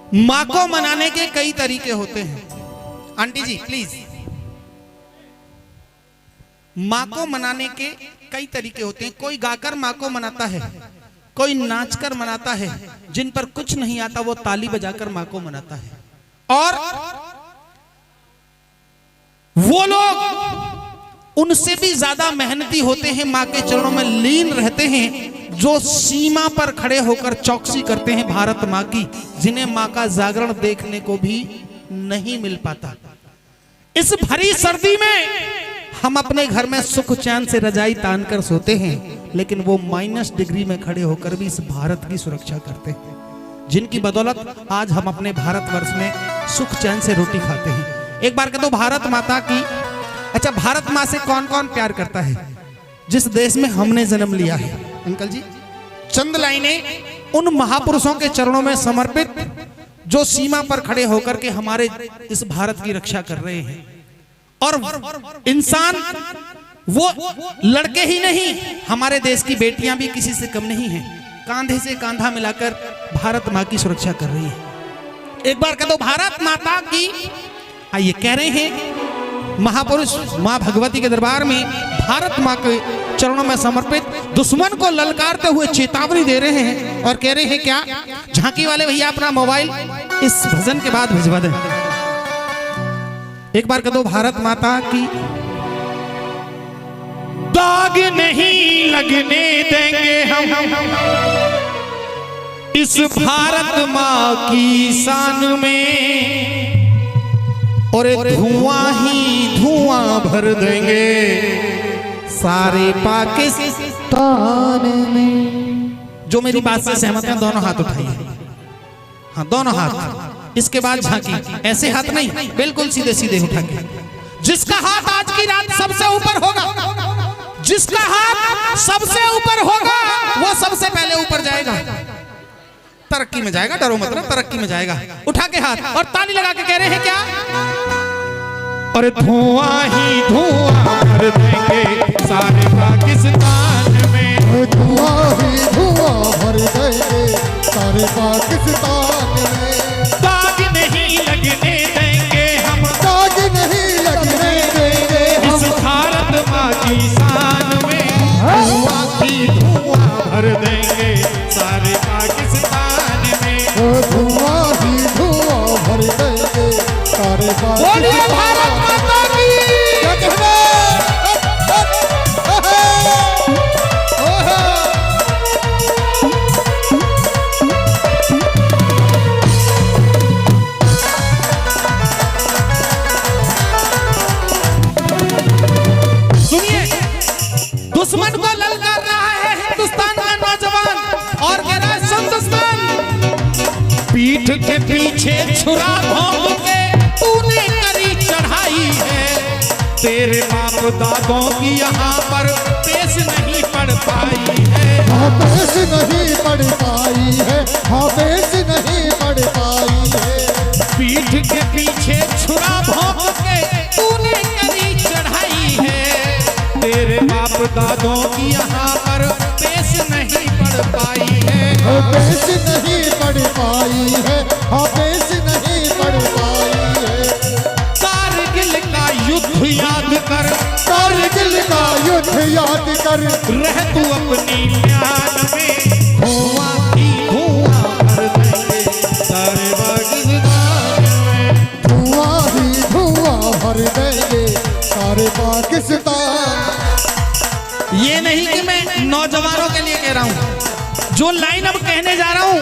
माँ को मनाने के कई तरीके होते हैं। आंटी जी प्लीज, माँ को मनाने के कई तरीके होते हैं। कोई गाकर माँ को मनाता है, कोई नाचकर मनाता है, जिन पर कुछ नहीं आता वो ताली बजाकर माँ को मनाता है। और वो लोग उनसे भी ज्यादा मेहनती होते हैं, माँ के चरणों में लीन रहते हैं, जो सीमा पर खड़े होकर चौकसी करते हैं भारत माँ की, जिन्हें माँ का जागरण देखने को भी नहीं मिल पाता। इस भरी सर्दी में हम अपने घर में सुख चैन से रजाई तान कर सोते हैं, लेकिन वो -डिग्री में खड़े होकर भी इस भारत की सुरक्षा करते हैं, जिनकी बदौलत आज हम अपने भारतवर्ष में सुख चैन से रोटी खाते हैं। एक बार कह दो भारत माता की। अच्छा, भारत माँ से कौन कौन प्यार करता है? जिस देश में हमने जन्म लिया है। अंकल जी, चंद लाइनें उन महापुरुषों के चरणों में समर्पित, जो सीमा पर खड़े होकर के हमारे इस भारत की रक्षा कर रहे हैं। और इंसान वो लड़के ही नहीं, हमारे देश की बेटियां भी किसी से कम नहीं हैं, कांधे से कांधा मिलाकर भारत माँ की सुरक्षा कर रही है। एक बार कह दो भारत माता की। आइए, कह रहे हैं महापुरुष माँ भगवती के दरबार में भारत माँ के चरणों में समर्पित दुश्मन को ललकारते हुए चेतावनी दे रहे हैं और कह रहे हैं क्या? झांकी वाले भैया अपना मोबाइल इस भजन के बाद भिजवा दें। एक बार कह दो भारत माता की। दाग नहीं लगने देंगे हम इस भारत माँ की शान में, और धुआं ही धुआं भर देंगे सारे पाकिस्तान में। जो मेरी बात से सहमत हैं दोनों हाथ उठाइए। हाँ, दोनों हाथ। इसके बाद झांकी, ऐसे हाथ नहीं, बिल्कुल सीधे सीधे उठा के। जिसका हाथ आज की रात सबसे ऊपर होगा, जिसका हाथ सबसे ऊपर होगा, वो सबसे पहले ऊपर जाएगा, तरक्की में जाएगा। डरो मतलब तरक्की में जाएगा। उठा के हाथ और ताली लगा के कह रहे हैं क्या? और धुआं ही धुआं भर देंगे सारे पाकिस्तान में, धुआं ही धुआं भर देंगे सारे पाकिस्तान में। दाग नहीं लगने देंगे हम, दाग नहीं लगने देंगे इस भारत माँ की शान में। धुआं ही धुआं भर देंगे सारे पाकिस्तान में, धुआं ही धुआं भर देंगे सारे पाकिस्तान। दुश्मन को ललकार रहा है हिंदुस्तान का नौजवान और कह रहा है सुन दुश्मन, पीठ के पीछे छुरा भोंक के तूने करी चढ़ाई है, तेरे बाप दादों की यहाँ पर पेश नहीं पड़ पाई है। हाँ, पेश नहीं पड़ पाई है, हाँ, पेश नहीं पड़ पाई है। पीठ के पीछे छुरा भोंक के तूने करी चढ़ाई है, तेरे बाप दादों की यहाँ पर पेश नहीं पड़ पाई है। पेश नहीं पड़ पाई है, हाँ, पेश नहीं पड़ पाई है। कारगिल का युद्ध याद कर, कारगिल का युद्ध याद कर, रह तू अपनी म्यान में। धुआं ही धुआं भर देंगे सारे पाकिस्तान में, धुआं ही धुआं भर देंगे सारे पाकिस्तान। ये नहीं कि मैं नौजवानों के लिए कह रहा हूँ, जो लाइन अब कहने जा रहा हूँ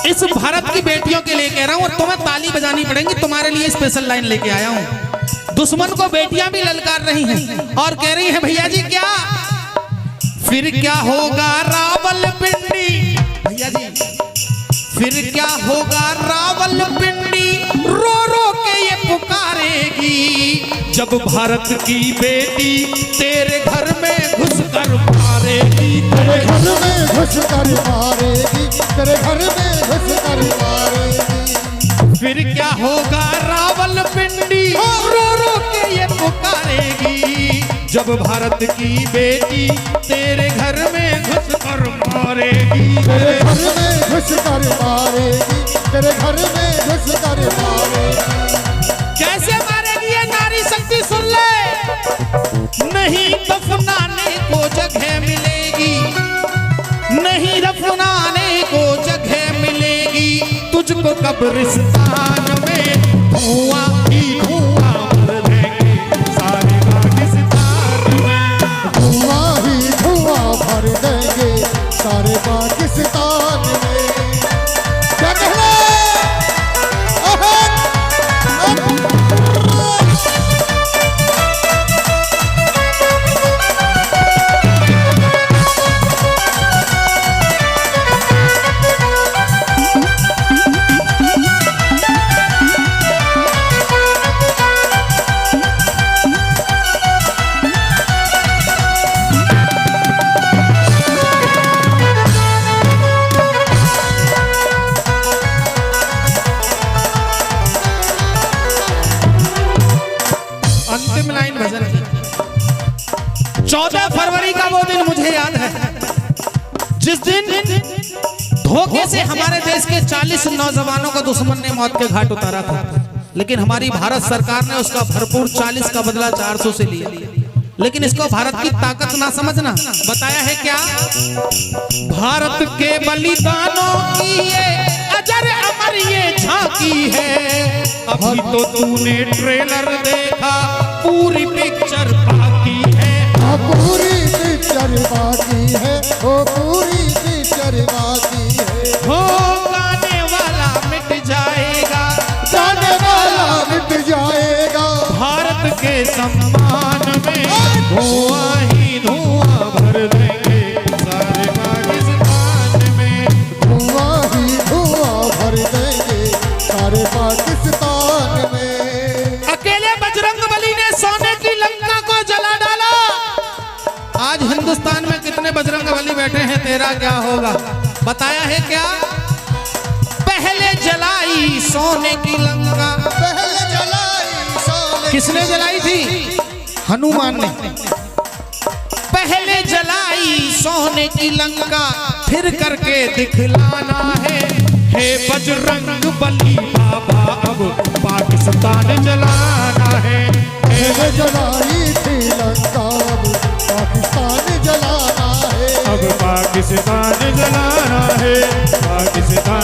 इस भारत की बेटियों के लिए कह रहा हूँ, और तुम्हें ताली बजानी पड़ेगी, तुम्हारे लिए स्पेशल लाइन लेके आया हूँ। दुश्मन को बेटियां भी ललकार रही हैं और कह रही हैं भैया जी क्या, फिर क्या होगा रावलपिंडी, भैया जी फिर क्या होगा रावलपिंडी, रो रो के ये पुकारेगी, जब भारत की बेटी तेरे घर में घुस कर मारेगी, तेरे घर में घुस कर मारेगी, तेरे घर में घुस कर मारेगी। फिर क्या होगा रावलपिंडी, रो रो के ये पुकारेगी, जब भारत की बेटी तेरे घर में घुस कर मारेगी, तेरे घर में घुस कर मारेगी, तेरे घर में कब्रिस्तान में धुआं ही धुआं भर देंगे सारे पाकिस्तान में। धुआं ही धुआं भर देंगे सारे पाकिस्तान में। क्या कहना अंतिम लाइन भजन की। 14 फरवरी का वो दिन मुझे याद है जिस दिन धोखे से हमारे देश के 40 नौजवानों को दुश्मन ने मौत के घाट उतारा था, लेकिन हमारी भारत सरकार ने उसका भरपूर 40 का बदला 400 से लिया। लेकिन इसको भारत की ताकत ना समझना। बताया है क्या? भारत के बलिदानों की ये अजर अमर ये झांकी है। अभी तो तूने ट्रेलर देखा, पूरी पिक्चर बाकी है। पूरी पिक्चर बाकी है, ओ पूरी पिक्चर बाकी है। हो गाने वाला मिट जाएगा, गाने वाला मिट जाएगा। भारत के सम्मान में धुआं ही धुआं भर देंगे सारे पाकिस्तान में। धुआं ही धुआं भर देंगे सारे पाकिस्तान में। अकेले बजरंगबली ने सोने की लंका को जला डाला। आज हिंदुस्तान में कितने बजरंगबली बैठे हैं, तेरा क्या होगा? बताया है क्या? पहले जलाई सोने की लंका। पहले जलाई सोने। किसने जलाई थी? हनुमान ने। पहले जलाई सोने की लंका, फिर करके दिखलाना है। हे बजरंग बली बाबा अब पाकिस्तान जलाना है। पहले जलाई थी लंका, अब पाकिस्तान जलाना है। अब पाकिस्तान जलाना है, पाकिस्तान